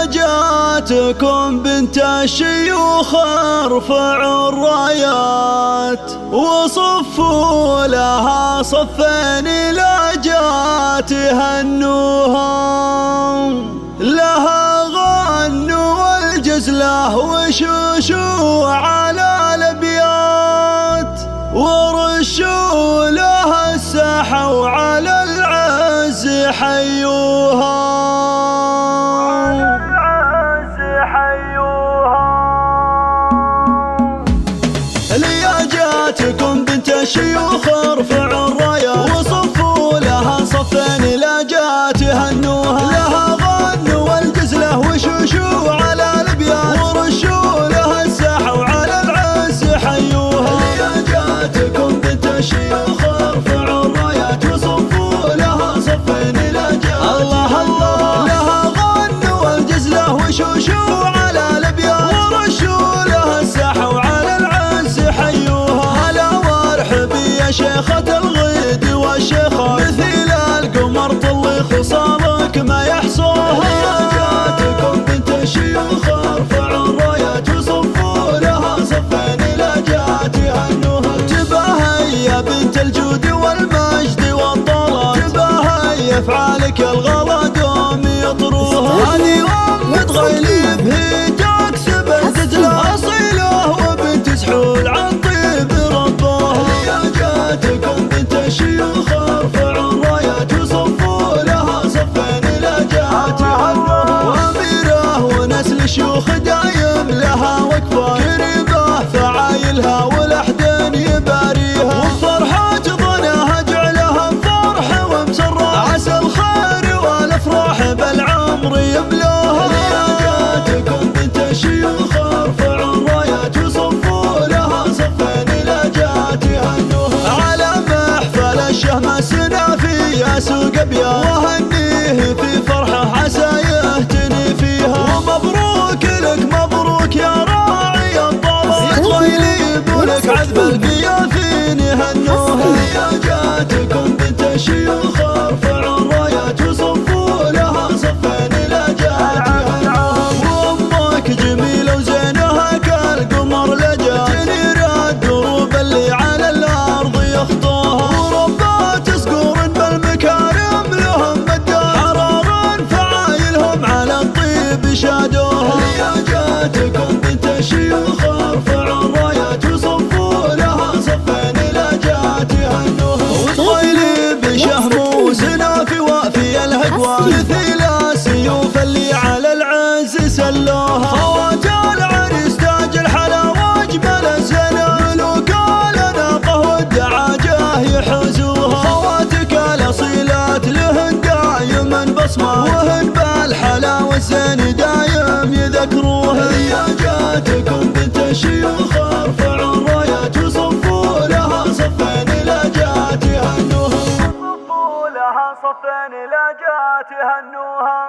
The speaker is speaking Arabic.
لياجاتكم بنت الشيوخ ارفعوا الرايات وصفوا لها صفين لاجات هنوها، لها غنوا والجزله وشوشوا على الابيات ورشوا لها الساحه وعلى العز حيوها. لياجاتكم بنت الشيوخ ارفعوا الراية وصفوا لها صفين لاجات هنوها، لها غنوا والجزله وشوشوا على الابيات ورشوا لها الساحه وعلى العز حيوها. لياجاتكم بنت الشيوخ ارفعوا الرايات وصفوا لها صفين لاجات الله الله، لها غنوا والجزله وشوشوا على الابيات ورشوا لها الساحه وعلى العز حيوها. هلا وارحبي يا شيخة الغيد والشيخة مثيل القمر طلي خصالك ما يحصوها. لياجاتكم بنت الشيوخ ارفعوا الرايات وصفوا لها صفين لاجات هنوها. تباهي يا بنت الجود والمجد والطلات، تباهي افعالك الغلا دوم يطروها. هذه ام تغيلب هي تكسب الزجله اصيله وبنت سحول عن طيب ربها. لياجاتكم بنت الشيوخ ارفعوا الرايات وصفوا لها صفين لاجات هنوها. واميره ونسل الشيوخ دايم لها وقفه كريمه فعايلها والاحدين يباريها، وفرحه ظنها جعلها فرح ومسره عسى الخير والافراح بالعمر يملوها. لياجاتكم بنت الشيوخ ارفعوا الرايات وصفوا لها صفين لاجات هنوها. على محفل الشهم السنافي يا سوق ابيات وهنيه في فرحه عسى يهتني فيها. ومبروك لك مبروك يا راعي الطلال، يطيلبونك عذب القياثين يهنوها. لياجاتكم بنت الشيوخ ارفعوا الرايات وصفوا لها صفين لاجات هنوها. وامك جميله وزينها كالقمر لجات تنير الدروب اللي على الارض يخطوها. وربات صقور بالمكارم لهم مدات حرار فعايلهم على الطيب شادوها. لياجاتكم بنت الشيوخ ارفعوا الرايات وصفوا لها صفين لاجات هنوها. وطويلي بشهم وسنافي وفي الهقوى مثيل السيوف اللي على العز سلوها. خوات العريس تاج الحلا واجمل الزنا ملوك الاناقه والدعاجه يحوزوها. خواتك الاصيلات لهن دايما بصمه وهن بالحلا والزين دايم يذكروها. لياجاتكم بنت الشيوخ ارفعوا الرايات وصفوا لها صفين لاجات هنوها. وصفوا لها صفين لاجات هنوها.